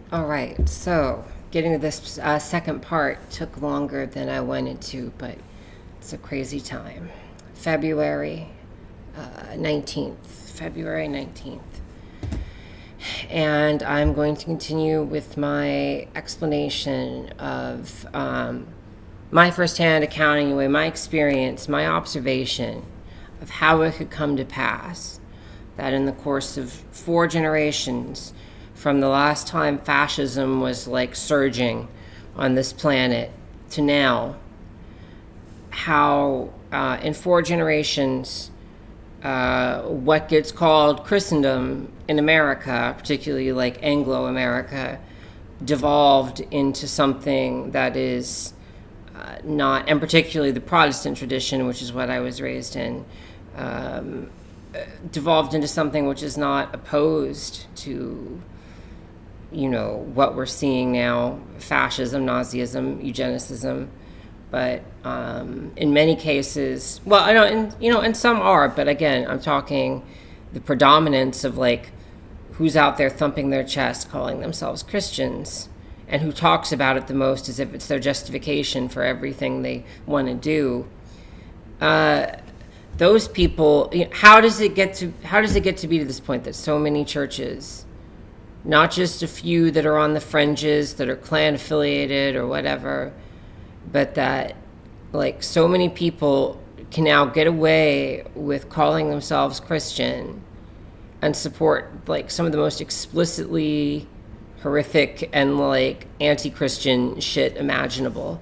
All right, so getting to this second part took longer than I wanted to, but it's a crazy time. February 19th, February 19th. And I'm going to continue with my explanation of my firsthand account, anyway, my experience, my observation of how it could come to pass that in the course of 4 generations, from the last time fascism was like surging on this planet to now, how in 4 generations, what gets called Christendom in America, particularly like Anglo America, devolved into something that is not, and particularly the Protestant tradition, which is what I was raised in, devolved into something which is not opposed to, what we're seeing now: fascism, Nazism, eugenicism. But in many cases, well, I know, and some are, but again, I'm talking the predominance of like who's out there thumping their chest, calling themselves Christians, and who talks about it the most as if it's their justification for everything they want to do. Those people, how does it get to be to this point that so many churches, not just a few that are on the fringes that are clan affiliated or whatever, but that like so many people can now get away with calling themselves Christian and support like some of the most explicitly horrific and like anti-Christian shit imaginable,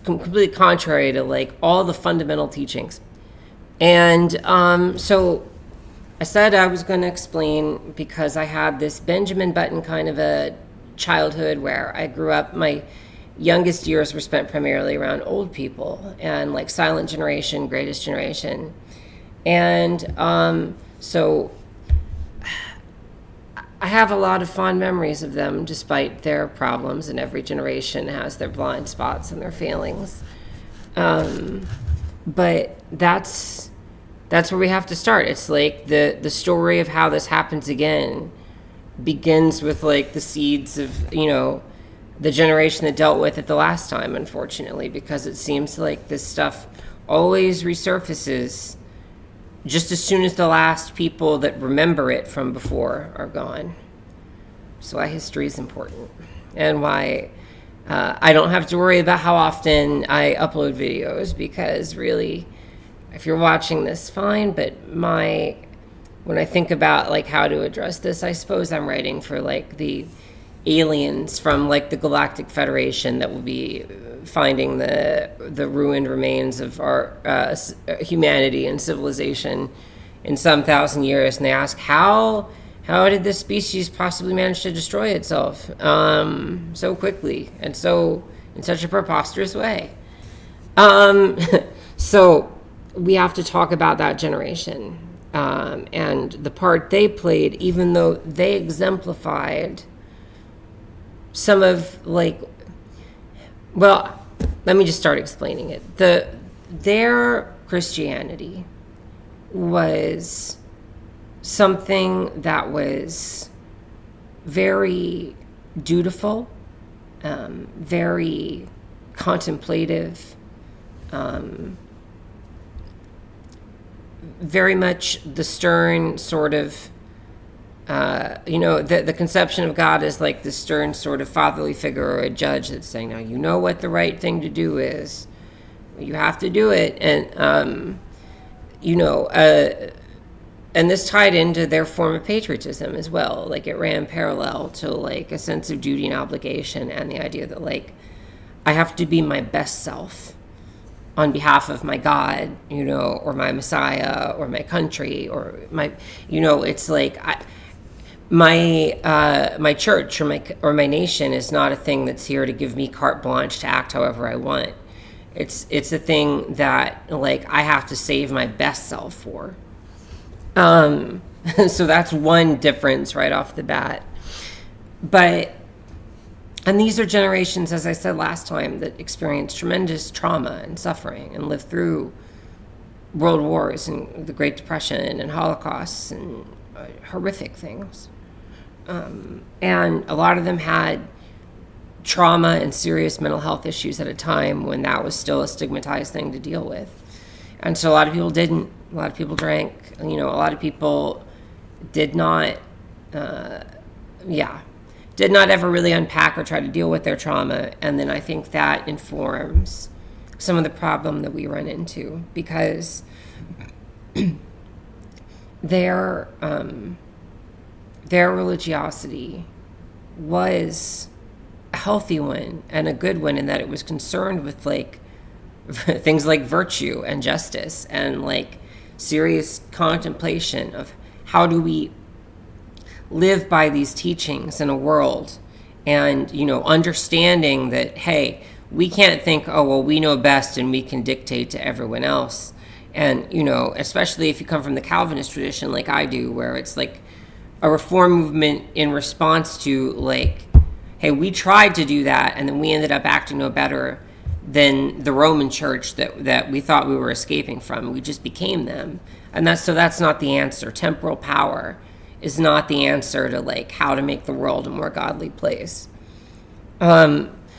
completely contrary to like all the fundamental teachings. And so I said I was going to explain because I had this Benjamin Button kind of a childhood where I grew up. My youngest years were spent primarily around old people and like silent generation, greatest generation. And so I have a lot of fond memories of them despite their problems, and every generation has their blind spots and their failings. But that's where we have to start. It's like the story of how this happens again begins with like the seeds of, the generation that dealt with it the last time, unfortunately, because it seems like this stuff always resurfaces just as soon as the last people that remember it from before are gone. So why history is important, and why I don't have to worry about how often I upload videos, because really, if you're watching this, fine, but when I think about like how to address this, I suppose I'm writing for like the aliens from like the Galactic Federation that will be finding the ruined remains of our humanity and civilization in some thousand years, and they ask how did this species possibly manage to destroy itself so quickly and so in such a preposterous way. So we have to talk about that generation and the part they played, even though they exemplified some of like, well, let me just start explaining it. Their Christianity was something that was very dutiful, very contemplative, very much the stern sort of, the conception of God is like the stern sort of fatherly figure or a judge that's saying, now, you know what the right thing to do is. You have to do it. And, and this tied into their form of patriotism as well. Like it ran parallel to like a sense of duty and obligation, and the idea that like I have to be my best self on behalf of my God, or my Messiah, or my country, or my, it's like my church or my nation is not a thing that's here to give me carte blanche to act however I want. It's a thing that like I have to save my best self for. So that's one difference right off the bat. And these are generations, as I said last time, that experienced tremendous trauma and suffering and lived through world wars and the Great Depression and Holocausts and horrific things. And a lot of them had trauma and serious mental health issues at a time when that was still a stigmatized thing to deal with. And so a lot of people didn't. A lot of people drank. A lot of people did not, did not ever really unpack or try to deal with their trauma. And then I think that informs some of the problem that we run into, because their religiosity was a healthy one and a good one, in that it was concerned with like things like virtue and justice and like serious contemplation of how do we live by these teachings in a world, and understanding that, hey, we can't think, oh well, we know best and we can dictate to everyone else. And especially if you come from the Calvinist tradition like I do, where it's like a reform movement in response to like, hey, we tried to do that and then we ended up acting no better than the Roman Church that we thought we were escaping from. We just became them. And that's not the answer. Temporal power is not the answer to like how to make the world a more godly place.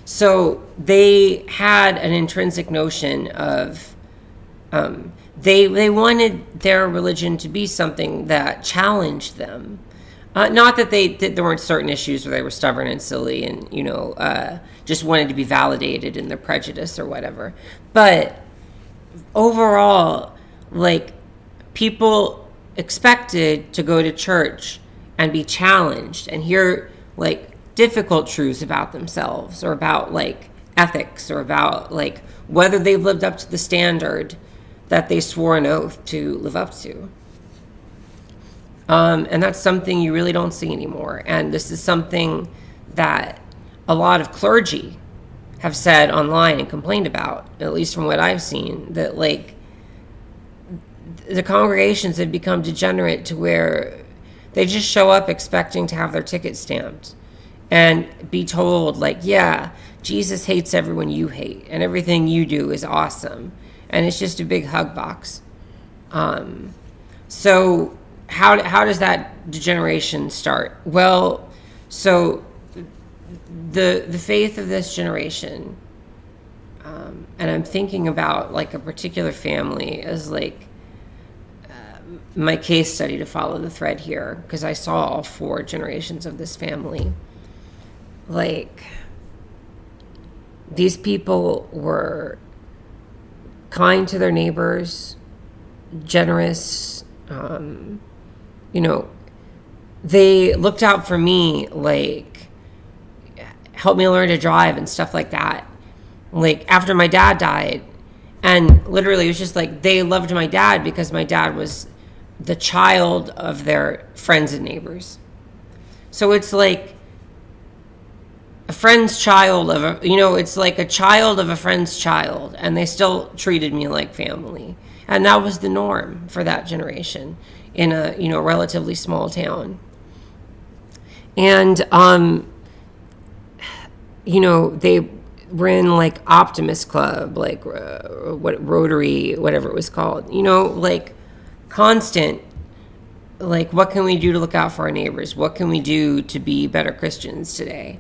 So they had an intrinsic notion of they wanted their religion to be something that challenged them. Not that there weren't certain issues where they were stubborn and silly and, just wanted to be validated in their prejudice or whatever. But overall, like, people expected to go to church and be challenged and hear, like, difficult truths about themselves or about, like, ethics or about, like, whether they've lived up to the standard that they swore an oath to live up to. And that's something you really don't see anymore. And this is something that a lot of clergy have said online and complained about, at least from what I've seen, that like the congregations have become degenerate to where they just show up expecting to have their ticket stamped and be told like, yeah, Jesus hates everyone you hate and everything you do is awesome. And it's just a big hug box. So how does that degeneration start? Well, so the faith of this generation, and I'm thinking about like a particular family as like my case study to follow the thread here, because I saw all 4 generations of this family. Like, these people were kind to their neighbors, generous, they looked out for me, like, helped me learn to drive and stuff like that. Like, after my dad died, and literally it was just like, they loved my dad because my dad was the child of their friends and neighbors. So it's like a friend's child it's like a child of a friend's child, and they still treated me like family. And that was the norm for that generation in a, relatively small town. And, they were in like Optimist Club, like Rotary, whatever it was called, like constant, like, what can we do to look out for our neighbors? What can we do to be better Christians today?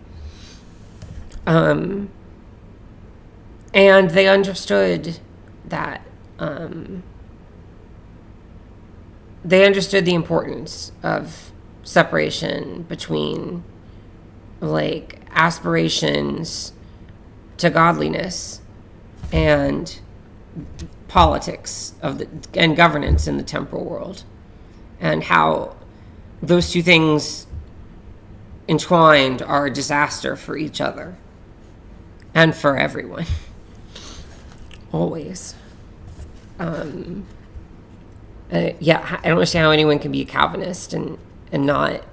And they understood that, they understood the importance of separation between like aspirations to godliness and politics and governance in the temporal world, and how those two things entwined are a disaster for each other and for everyone. Always. I don't understand how anyone can be a Calvinist and not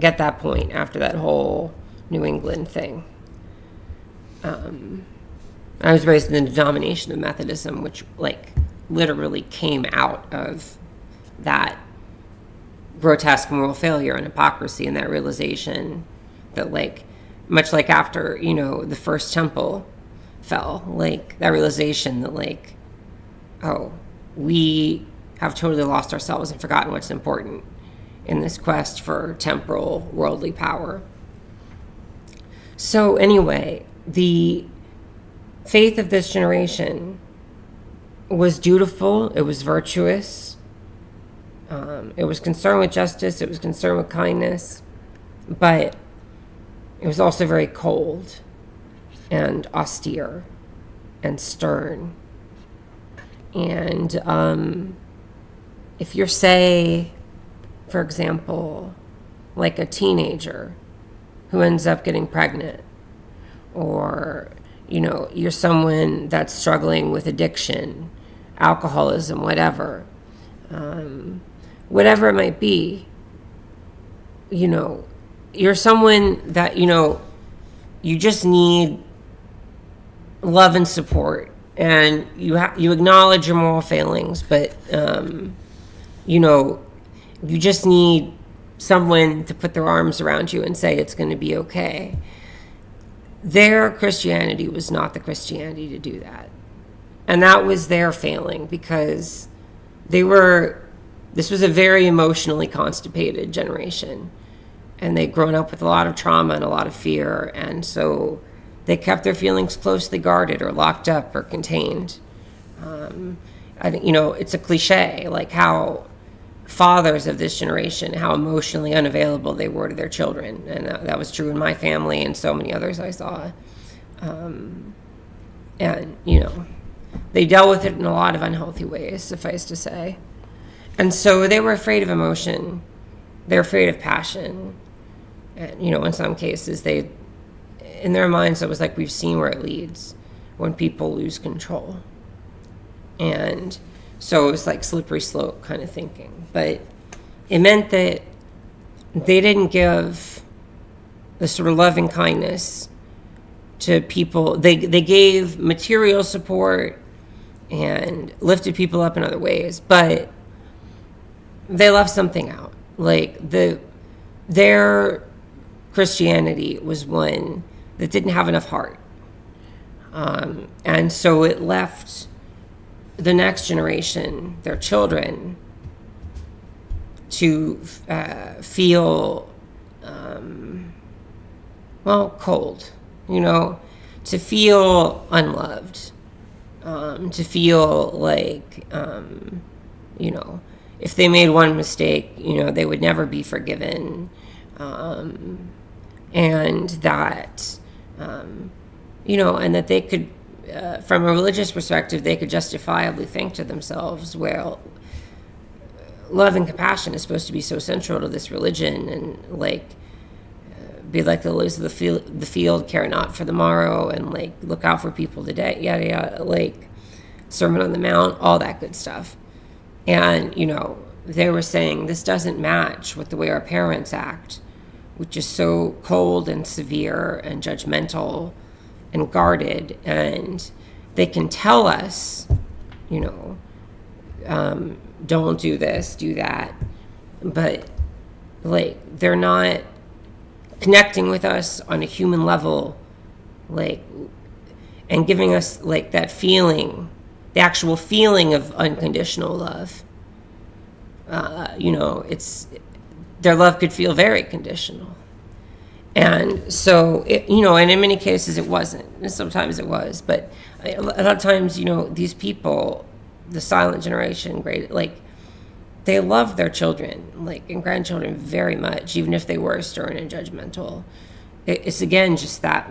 get that point after that whole New England thing. I was raised in the denomination of Methodism, which like literally came out of that grotesque moral failure and hypocrisy, and that realization that, like, much like after, the first temple fell, like that realization that, like, oh, we have totally lost ourselves and forgotten what's important in this quest for temporal, worldly power. So anyway, the faith of this generation was dutiful, it was virtuous, it was concerned with justice, it was concerned with kindness, but it was also very cold and austere and stern. And if you're, say, for example, like a teenager who ends up getting pregnant, or, you're someone that's struggling with addiction, alcoholism, whatever it might be, you're someone that, you just need love and support, and you acknowledge your moral failings, but, you just need someone to put their arms around you and say it's going to be okay. Their Christianity was not the Christianity to do that. And that was their failing, because this was a very emotionally constipated generation. And they'd grown up with a lot of trauma and a lot of fear. And so they kept their feelings closely guarded or locked up or contained. It's a cliche, like how fathers of this generation, how emotionally unavailable they were to their children. And that was true in my family and so many others I saw. They dealt with it in a lot of unhealthy ways, suffice to say. And so they were afraid of emotion. They're afraid of passion. And, in some cases, in their minds, it was like, we've seen where it leads when people lose control. And so it was like slippery slope kind of thinking. But it meant that they didn't give the sort of loving kindness to people. They gave material support and lifted people up in other ways, but they left something out. Like their Christianity was one that didn't have enough heart. And so it left the next generation, their children, to feel, cold, to feel unloved, to feel like, if they made one mistake, they would never be forgiven. And that, and that they could, from a religious perspective, they could justifiably think to themselves, well, love and compassion is supposed to be so central to this religion, and be like the lilies of the field, care not for the morrow, and look out for people today, yada yada, Sermon on the Mount, all that good stuff. And they were saying this doesn't match with the way our parents act, which is so cold and severe and judgmental and guarded. And they can tell us, don't do this, do that, but they're not connecting with us on a human level, and giving us that feeling, the actual feeling of unconditional love. It's their love could feel very conditional. And so, and in many cases it wasn't. And sometimes it was. But a lot of times, these people, the silent generation, they love their children, and grandchildren very much, even if they were stern and judgmental. It's, again, just that,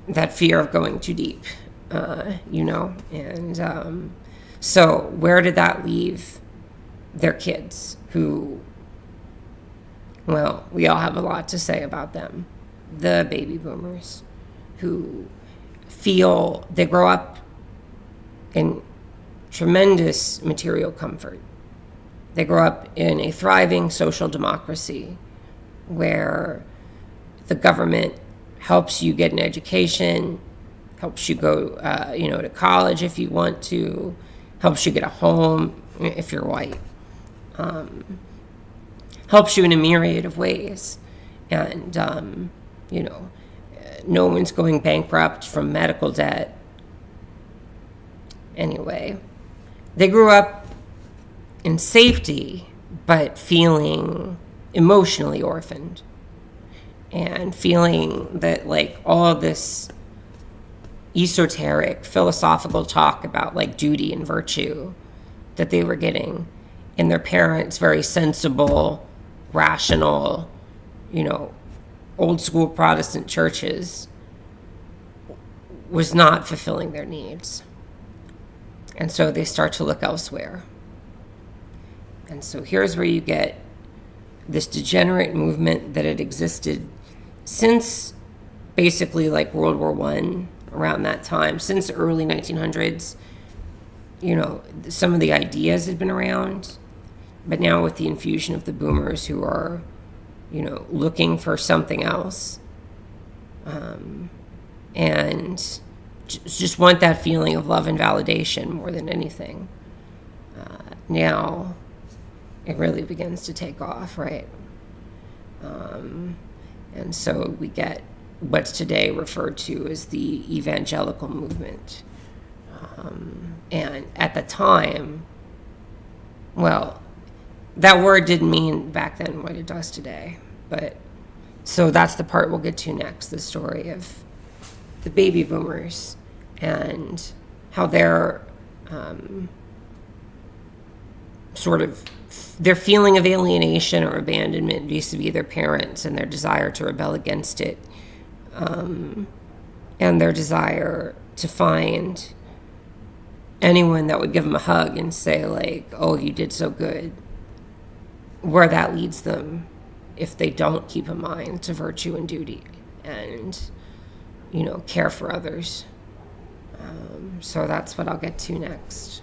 that fear of going too deep, And so where did that leave their kids who... Well, we all have a lot to say about them. The baby boomers who feel they grow up in tremendous material comfort. They grow up in a thriving social democracy where the government helps you get an education, helps you go, to college if you want to, helps you get a home if you're white. Helps you in a myriad of ways. And, no one's going bankrupt from medical debt. Anyway, they grew up in safety, but feeling emotionally orphaned and feeling that like all this esoteric philosophical talk about like duty and virtue that they were getting in their parents' very sensible, rational, old school Protestant churches was not fulfilling their needs. And so they start to look elsewhere. And so here's where you get this degenerate movement that had existed since basically like World War I, around that time, since the early 1900s. Some of the ideas had been around, but now with the infusion of the boomers who are, looking for something else, and just want that feeling of love and validation more than anything. Now it really begins to take off, right? And so we get what's today referred to as the evangelical movement. And at the time, well, that word didn't mean back then what it does today. But so that's the part we'll get to next, the story of the baby boomers and how they're their feeling of alienation or abandonment vis-a-vis their parents and their desire to rebel against it, and their desire to find anyone that would give them a hug and say like, oh, you did so good, where that leads them if they don't keep in mind to virtue and duty and care for others. So that's what I'll get to next.